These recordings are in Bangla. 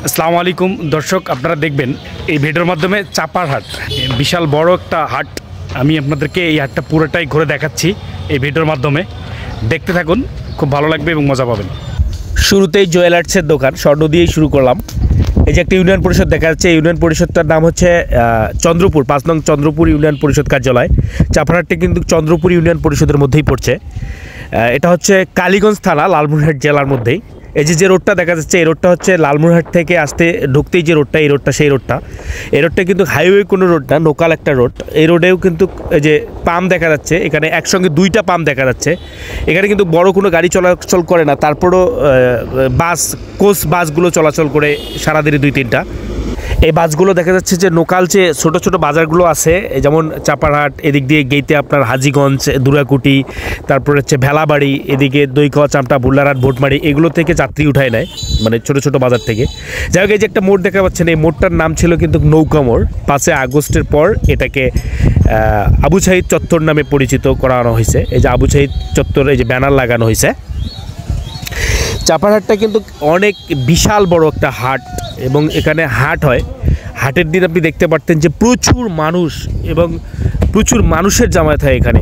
আসসালামু আলাইকুম দর্শক, আপনারা দেখবেন এই ভিডিওর মাধ্যমে চাপার হাট, বিশাল বড় একটা হাট। আমি আপনাদেরকে এই হাটটা পুরোটাই ঘুরে দেখাচ্ছি এই ভিডিওর মাধ্যমে। দেখতে থাকুন, খুব ভালো লাগবে এবং মজা পাবেন। শুরুতেই জুয়েলার্সের দোকান, স্বর্ণ দিয়েই শুরু করলাম। এই যে একটা ইউনিয়ন পরিষদ দেখা যাচ্ছে, ইউনিয়ন পরিষদটার নাম হচ্ছে চন্দ্রপুর, 5 নং চন্দ্রপুর ইউনিয়ন পরিষদ কার্যালয়। চাপার হাটটি কিন্তু চন্দ্রপুর ইউনিয়ন পরিষদের মধ্যেই পড়ছে। এটা হচ্ছে কালীগঞ্জ থানা, লালমনিরহাট জেলার মধ্যেই। এই যে রোডটা দেখা যাচ্ছে, এই রোডটা হচ্ছে লালমনিরহাট থেকে আসতে ঢুকতেই যে রোডটা, এই রোডটা সেই রোডটা। এই রোডটা কিন্তু হাইওয়ে কোনো রোড না, লোকাল একটা রোড। এই রোডেও কিন্তু এই যে পাম্প দেখা যাচ্ছে, এখানে একসঙ্গে 2টা পাম্প দেখা যাচ্ছে। এখানে কিন্তু বড় কোনো গাড়ি চলাচল করে না, তারপরও কোচ বাসগুলো চলাচল করে সারাদিনে 2-3টা। এই বাসগুলো দেখা যাচ্ছে যে লোকাল যে ছোটো ছোটো বাজারগুলো আছে, যেমন চাপারহাট, এদিক দিয়ে গেইতে আপনার হাজীগঞ্জ, দুরাকুটি, তারপর হচ্ছে ভেলাবাড়ি, এদিকে দইকোয়া, চামটা, বুল্লারহাট, ভোটমারি, এগুলো থেকে যাত্রী উঠায় নেয়, মানে ছোটো ছোটো বাজার থেকে। যাই হোক, এই যে একটা মোড় দেখা পাচ্ছেন, এই মোড়টার নাম ছিল কিন্তু নৌকা মোড়। 5 আগস্টের পর এটাকে আবু সাঈদ চত্বর নামে পরিচিত করানো হয়েছে। এই যে আবু সাঈদ চত্বর, এই যে ব্যানার লাগানো হয়েছে। চাপারহাটটা কিন্তু অনেক বিশাল বড় একটা হাট, এবং এখানে হাট হয়। হাটের দিন আপনি দেখতে পারতেন যে প্রচুর মানুষ এবং প্রচুর মানুষের জামায়াত হয় এখানে।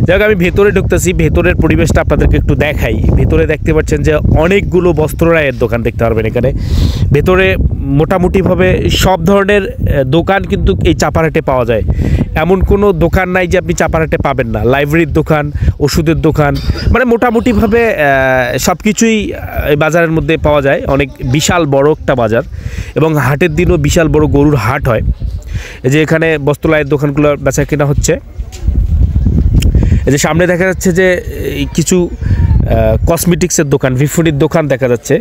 যাই হোক, আমি ভেতরে ঢুকতেছি, ভেতরের পরিবেশটা আপনাদেরকে একটু দেখাই। ভেতরে দেখতে পাচ্ছেন যে অনেকগুলো বস্ত্ররায়ের দোকান দেখতে পারবেন এখানে। ভেতরে মোটামুটিভাবে সব ধরনের দোকান কিন্তু এই চাপারহাটে পাওয়া যায়। এমন কোনো দোকান নাই যে আপনি চাপারহাটে পাবেন না। লাইব্রেরির দোকান, ওষুধের দোকান, মানে মোটামুটিভাবে সব কিছুই এই বাজারের মধ্যে পাওয়া যায়। অনেক বিশাল বড় একটা বাজার, এবং হাটের দিনও বিশাল বড় গরুর হাট হয়। এই যে এখানে বস্ত্রালয়ের দোকানগুলো বেচা কেনা হচ্ছে। এই যে সামনে দেখা যাচ্ছে যে কিছু কসমেটিক্সের দোকান, ভিফুনির দোকান দেখা যাচ্ছে।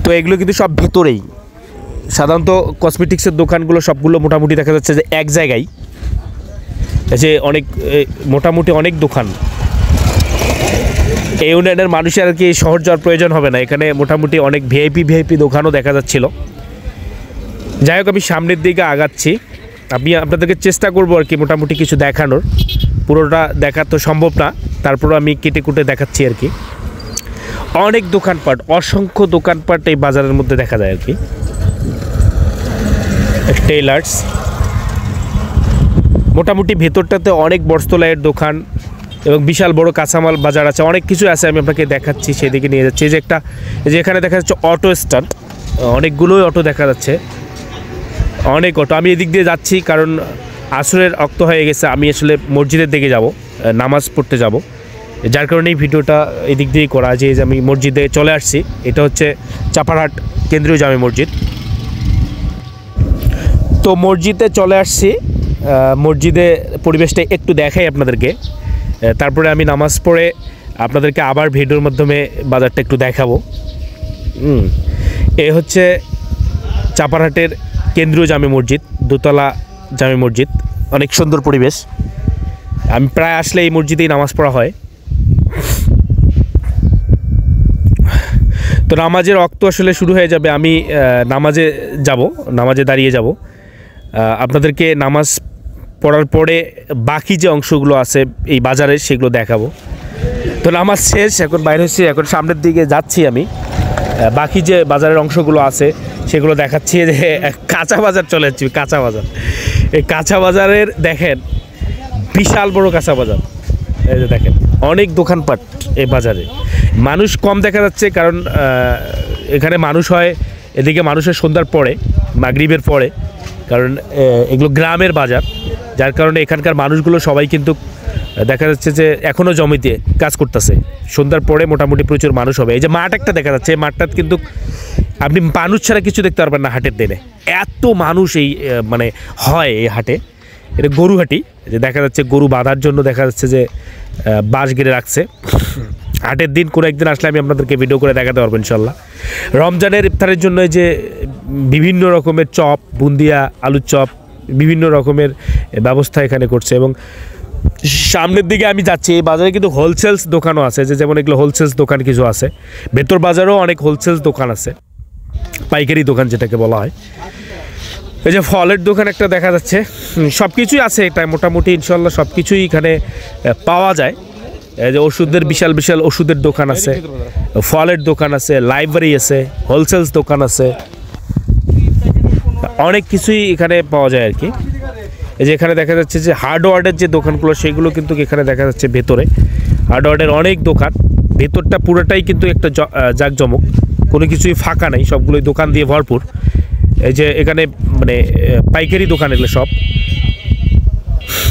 তো এগুলো কিন্তু সব ভেতরেই। সাধারণত কসমেটিক্সের দোকানগুলো সবগুলো মোটামুটি দেখা যাচ্ছে যে এক জায়গায়, যে অনেক মোটামুটি অনেক দোকান। এই ইউনিয়নের মানুষের আর কি শহর যাওয়ার প্রয়োজন হবে না, এখানে মোটামুটি অনেক ভিআইপি দোকানও দেখা যাচ্ছিল। যাই হোক, আমি সামনের দিকে আগাচ্ছি। আপনাদেরকে চেষ্টা করবো আর কি মোটামুটি কিছু দেখানোর। পুরোটা দেখা তো সম্ভব না, তারপরও আমি কেটে কুটে দেখাচ্ছি আর কি। অনেক দোকানপাট, অসংখ্য দোকানপাট এই বাজারের মধ্যে দেখা যায় আর কি। টেইলার্স, মোটামুটি ভেতরটাতে অনেক বস্ত্রালয়ের দোকান এবং বিশাল বড় কাঁচামাল বাজার আছে, অনেক কিছু আছে। আমি আপনাকে দেখাচ্ছি, সেদিকে নিয়ে যাচ্ছি। এই যে এখানে দেখা যাচ্ছে অটো স্ট্যান্ড, অনেকগুলোই অটো দেখা যাচ্ছে, অনেক অটো। আমি এদিক দিয়ে যাচ্ছি কারণ আসরের রক্ত হয়ে গেছে। আমি আসলে মসজিদের দিকে যাব, নামাজ পড়তে যাব, যার কারণে এই ভিডিওটা এদিক দিয়েই করা। যে আমি মসজিদে চলে আসছি, এটা হচ্ছে চাপারহাট কেন্দ্রীয় জামে মসজিদ। তো মসজিদে চলে আসছি, মসজিদে পরিবেশটা একটু দেখাই আপনাদেরকে, তারপরে আমি নামাজ পড়ে আপনাদেরকে আবার ভিডিওর মাধ্যমে বাজারটা একটু দেখাবো। এ হচ্ছে চাপারহাটের কেন্দ্রীয় জামে মসজিদ, দোতলা জামে মসজিদ, অনেক সুন্দর পরিবেশ। আমি প্রায় আসলে এই মসজিদেই নামাজ পড়া হয়। তো নামাজের রক্ত আসলে শুরু হয়ে যাবে, আমি নামাজে যাব, নামাজে দাঁড়িয়ে যাব। আপনাদেরকে নামাজ পড়ার পরে বাকি যে অংশগুলো আছে এই বাজারে সেগুলো দেখাবো। তো নামাজ শেষ, এখন বাইরে হচ্ছি, এখন সামনের দিকে যাচ্ছি আমি। বাকি যে বাজারের অংশগুলো আছে সেগুলো দেখাচ্ছি। যে কাঁচা বাজার চলে যাচ্ছি, কাঁচা বাজার। এই কাঁচা বাজারের দেখেন বিশাল বড় কাঁচা বাজার। এই যে দেখেন অনেক দোকানপাট এই বাজারে। মানুষ কম দেখা যাচ্ছে কারণ এখানে মানুষ হয় এদিকে মানুষের সন্ধ্যার পরে, মাগরিবের পরে, কারণ এগুলো গ্রামের বাজার, যার কারণে এখানকার মানুষগুলো সবাই কিন্তু দেখা যাচ্ছে যে এখনও জমিতে কাজ করতেছে। সন্ধ্যার পরে মোটামুটি প্রচুর মানুষ হবে। এই যে মাঠ একটা দেখা যাচ্ছে, এই মাঠটা কিন্তু আপনি মানুষ ছাড়া কিছু দেখতে পারবেন না হাটের দিনে, এত মানুষ এই মানে হয় এই হাটে। এটা গরু হাটি, যে দেখা যাচ্ছে গরু বাঁধার জন্য দেখা যাচ্ছে যে বাঁশ ঘিরে রাখছে। হাটের দিন কোনো একদিন আসলে আমি আপনাদেরকে ভিডিও করে দেখাতে পারবো ইনশাল্লাহ। রমজানের ইফতারের জন্য যে বিভিন্ন রকমের চপ, বুন্দিয়া, আলুর চপ, বিভিন্ন রকমের ব্যবস্থা এখানে করছে। এবং সামনের দিকে আমি যাচ্ছি, এই বাজারে কিন্তু হোলসেলস দোকানও আছে, যেমন এগুলো হোলসেলস দোকান কিছু আছে। ভেতর বাজারেও অনেক হোলসেলস দোকান আছে, পাইকারি দোকান যেটাকে বলা হয়। এই যে ফলের দোকান একটা দেখা যাচ্ছে, সব কিছুই আছে এটা মোটামুটি ইনশাল্লাহ, সব কিছুই এখানে পাওয়া যায়। এই যে ওষুধের বিশাল বিশাল ওষুধের দোকান আছে, ফলের দোকান আছে, লাইব্রেরি আছে, হোলসেলস দোকান আছে, অনেক কিছুই এখানে পাওয়া যায় আর কি। এই যে এখানে দেখা যাচ্ছে যে হার্ডওয়্যারের যে দোকানগুলো সেগুলো কিন্তু এখানে দেখা যাচ্ছে ভেতরে হার্ডওয়্যারের অনেক দোকান, ভেতরটা পুরোটাই কিন্তু একটা জাঁকজমক, কোনো কিছুই ফাঁকা নেই, সবগুলোই দোকান দিয়ে ভরপুর। এই যে এখানে মানে পাইকারি দোকান এগুলো সব।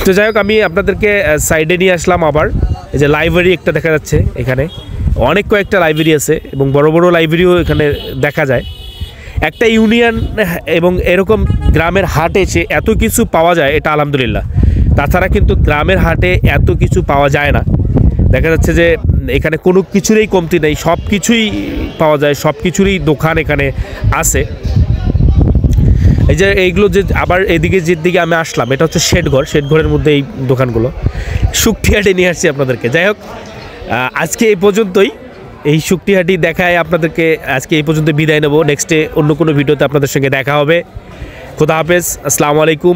তো যাই হোক, আমি আপনাদেরকে সাইডে নিয়ে আসলাম আবার। এই যে লাইব্রেরি একটা দেখা যাচ্ছে, এখানে অনেক কয়েকটা লাইব্রেরি আছে এবং বড় বড় লাইব্রেরিও এখানে দেখা যায়। একটা ইউনিয়ন এবং এরকম গ্রামের হাটে এসে এত কিছু পাওয়া যায়, এটা আলহামদুলিল্লাহ। তাছাড়া কিন্তু গ্রামের হাটে এত কিছু পাওয়া যায় না। দেখা যাচ্ছে যে এখানে কোনো কিছুরই কমতি নেই, সব কিছুই পাওয়া যায়, সব কিছুরই দোকান এখানে আছে। এই যে এইগুলো যে আবার এদিকে যেদিকে আমি আসলাম, এটা হচ্ছে শেডঘর, শেডঘরের মধ্যে এই দোকানগুলো। শুকটিহাটে নিয়ে আসছি আপনাদেরকে। যাই হোক, আজকে এই পর্যন্তই। এই শুকটিহাটি দেখায় আপনাদেরকে আজকে এই পর্যন্ত বিদায় নেব। নেক্সটে অন্য কোনো ভিডিওতে আপনাদের সঙ্গে দেখা হবে। খোদা হাফেজ, আসসালামু আলাইকুম।